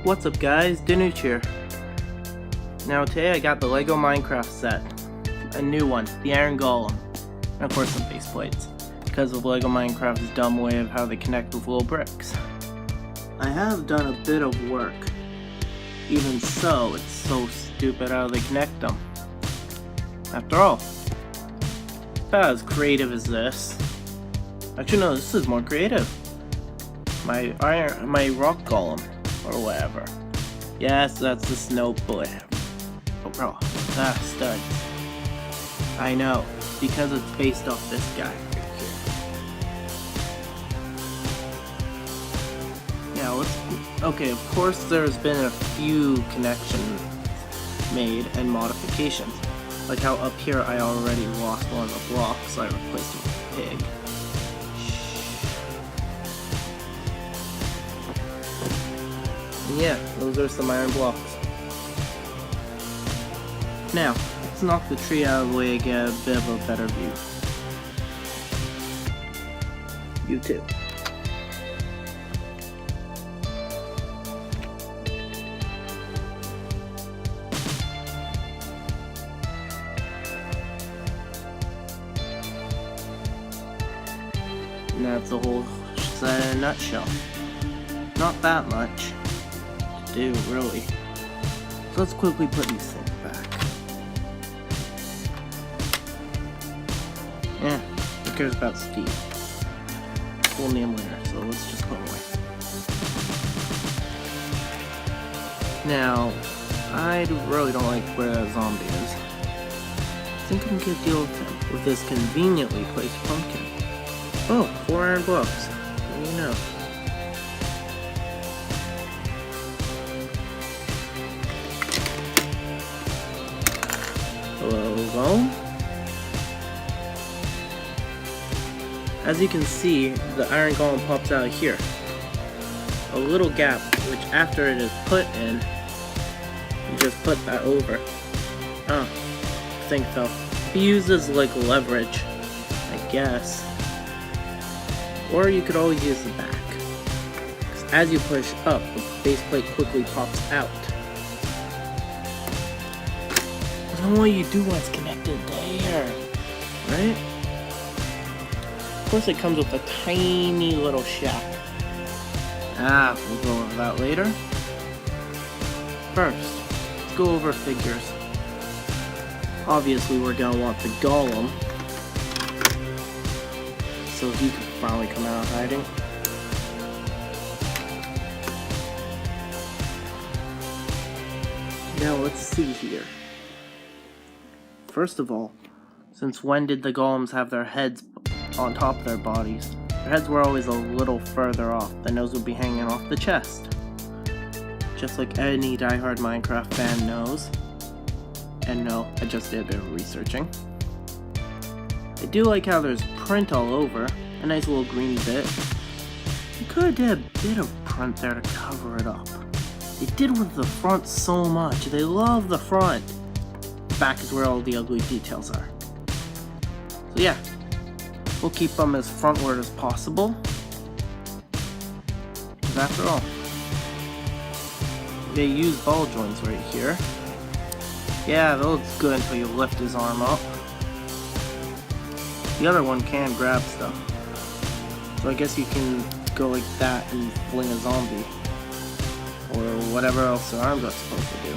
What's up guys, Dinuch here. Now today I got the LEGO Minecraft set. A new one, the Iron Golem. And of course some base plates, because of LEGO Minecraft's dumb way of how they connect with little bricks. I have done a bit of work. Even so, it's so stupid how they connect them. After all, about as creative as this. Actually no, this is more creative. My rock golem. Or whatever. Yes, that's the snow bullet. Oh bro, studs. I know, because it's based off this guy right here. Yeah, okay, of course there's been a few connections made and modifications. Like how up here I already lost one of the blocks, so I replaced it with a pig. Yeah, those are some iron blocks. Now, let's knock the tree out of the way and get a bit of a better view. You too. And that's the whole set in a nutshell. Not that much. Do really. So let's quickly put these things back. Yeah, who cares about Steve? We'll name later, so let's just put him away. Now, I really don't like where that zombie is. I think I can get a deal with him with this conveniently placed pumpkin. Oh, 4 iron blocks. What do you know? Hello. As you can see, the iron golem pops out here. A little gap, which after it is put in, you just put that over. Oh, thing fell. He uses like leverage, I guess. Or you could always use the back. 'Cause as you push up, the base plate quickly pops out. And what you do when it's connected there, right? Of course it comes with a tiny little shack. We'll go over that later. First, let's go over figures. Obviously we're gonna want the golem, so he can finally come out hiding. Now let's see here. First of all, since when did the golems have their heads on top of their bodies? Their heads were always a little further off. The nose would be hanging off the chest. Just like any diehard Minecraft fan knows. And no, I just did a bit of researching. I do like how there's print all over. A nice little green bit. You could have did a bit of print there to cover it up. They did with the front so much. They love the front. Back is where all the ugly details are. So yeah, we'll keep them as frontward as possible. Because after all, they use ball joints right here. Yeah, that looks good until you lift his arm up. The other one can grab stuff. So I guess you can go like that and fling a zombie. Or whatever else the arms are supposed to do.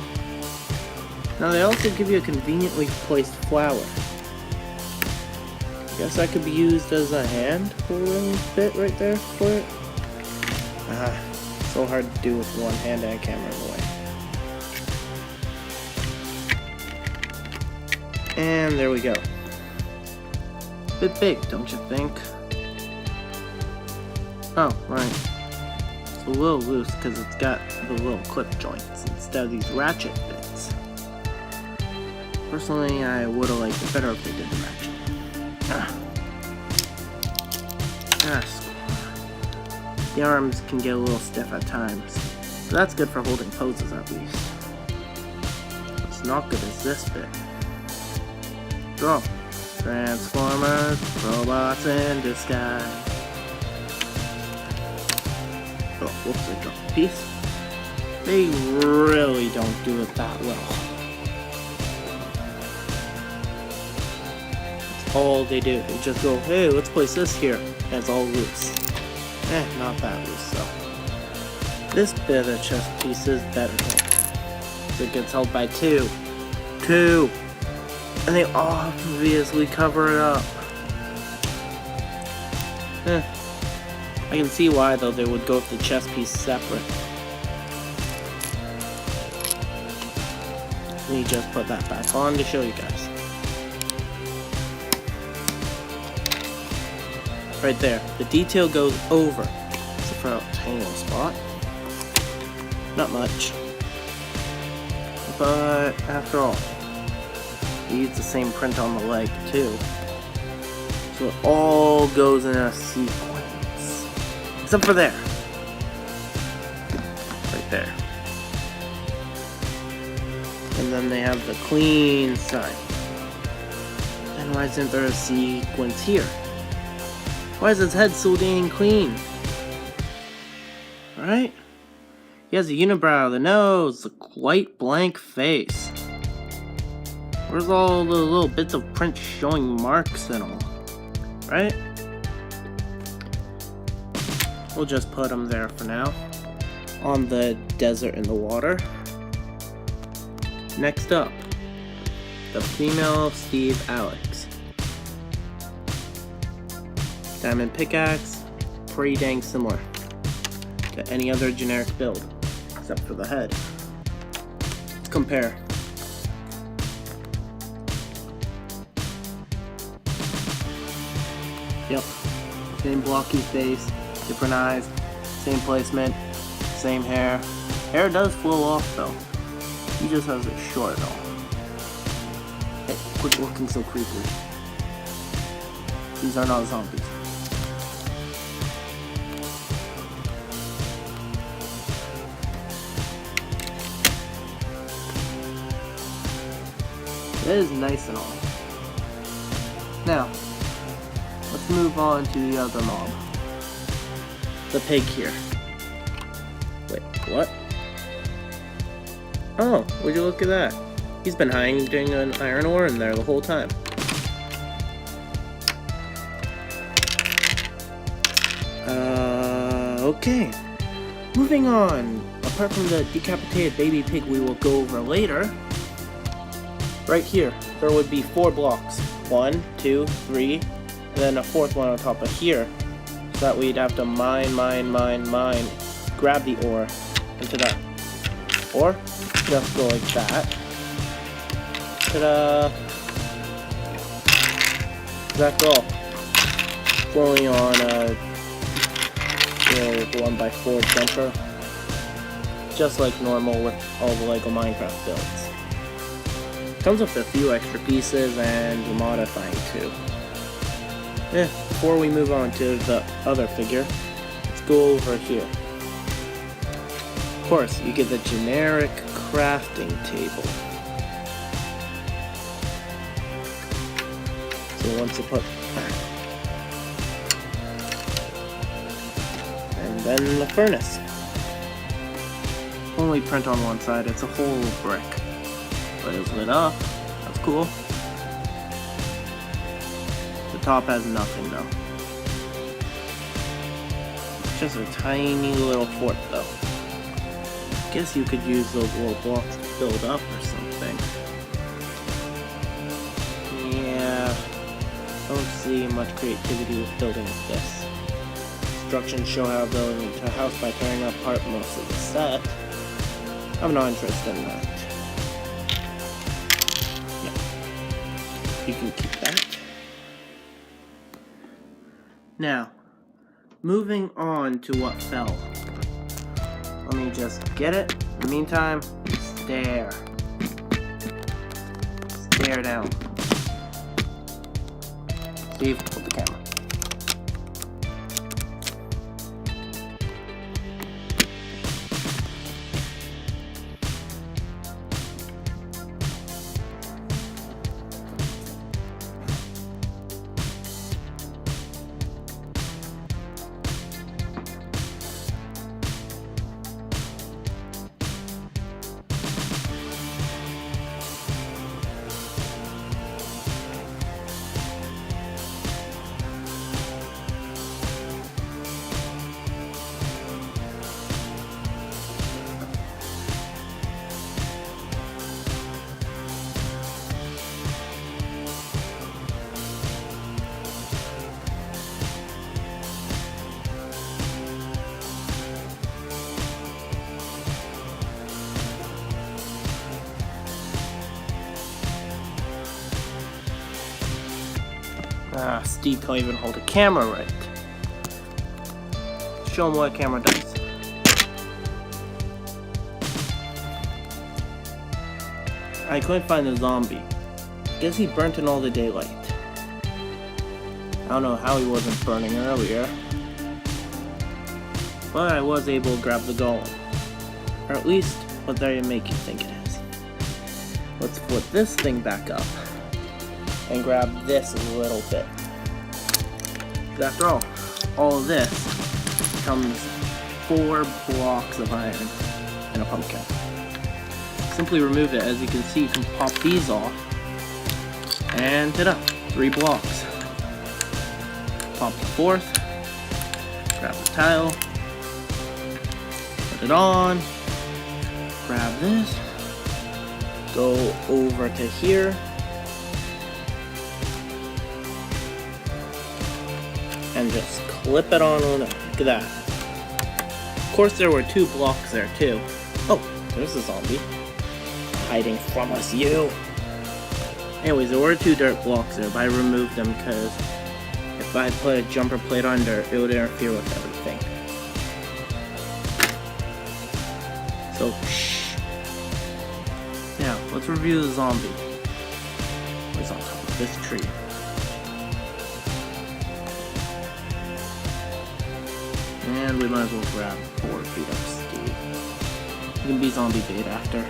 Now they also give you a conveniently placed flower. I guess that could be used as a hand holding bit right there for it. So hard to do with one hand and a camera in the way. And there we go. Bit big, don't you think? Oh, right. It's a little loose because it's got the little clip joints instead of these ratchet bits. Personally, I would have liked it better if they did the ratchet. The arms can get a little stiff at times, but that's good for holding poses at least. What's not good is this bit. Draw. Transformers, robots in disguise. Oh, whoops, I dropped a piece. They really don't do it that well. That's all they do. They just go, hey, let's place this here. And it's all loose. Not that loose, though. This bit of chest piece is better, though. It gets held by two. And they obviously cover it up. I can see why, though, they would go with the chest piece separate. Let me just put that back on to show you guys. Right there. The detail goes over. Except for a tiny little spot. Not much. But after all, we use the same print on the leg too. So it all goes in a sequence. Except for there. Right there. And then they have the clean side. Then why isn't there a sequence here? Why is his head so dang clean? Right? He has a unibrow, the nose, the white blank face. Where's all the little bits of print showing marks and all? Right? We'll just put him there for now. On the desert in the water. Next up, the female Steve Alex. Diamond pickaxe, pretty dang similar to any other generic build, except for the head. Let's compare. Yep, same blocky face, different eyes, same placement, same hair. Hair does flow off though. He just has it short though. Hey, quit looking so creepy. These are not zombies. It is nice and all. Now, let's move on to the other mob. The pig here. Wait, what? Oh, would you look at that? He's been hiding an iron ore in there the whole time. Okay. Moving on. Apart from the decapitated baby pig we will go over later, right here, there would be 4 blocks. 1, 2, 3, and then a 4th one on top of here. So that we'd have to mine, grab the ore into that. Or just go like that. Ta-da! That's all. It's only on a 1x4 jumper. Just like normal with all the LEGO Minecraft builds. Comes with a few extra pieces and modifying too. Before we move on to the other figure, let's go over here. Of course, you get the generic crafting table. So once you put and then the furnace. Only print on one side, it's a whole brick. But it's lit up. That's cool. The top has nothing though. Just a tiny little fort though. Guess you could use those little blocks to build up or something. Yeah. Don't see much creativity with building with this. Instructions show how building into a house by tearing apart most of the set. I'm not interested in that. You can keep that. Now, moving on to what fell. Let me just get it. In the meantime, stare. Stare down. Steve, hold the camera. Steve can't even hold a camera right. Show him what a camera does. I couldn't find the zombie. Guess he burnt in all the daylight. I don't know how he wasn't burning earlier. But I was able to grab the golem. Or at least what they make you think it is. Let's flip this thing back up. And grab this a little bit. Because after all of this comes 4 blocks of iron in a pumpkin. Simply remove it. As you can see, you can pop these off. And ta-da! 3 blocks. Pop the 4th. Grab the tile. Put it on. Grab this. Go over to here. And just clip it on. Look at that. Of course, there were 2 blocks there too. Oh, there's a zombie. Hiding from us, you. Anyways, there were 2 dirt blocks there, but I removed them because if I put a jumper plate under, it would interfere with everything. So, shh. Now, let's review the zombie. He's on top of this tree. And we might as well grab 4 feet of Steve. You can be zombie bait after.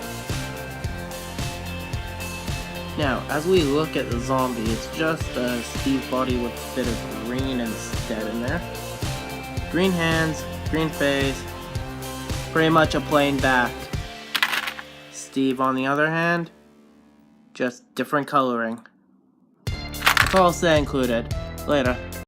Now, as we look at the zombie, it's just Steve's body with a bit of green instead in there. Green hands, green face, pretty much a plain back. Steve, on the other hand, just different coloring. That's all I'll say included. Later.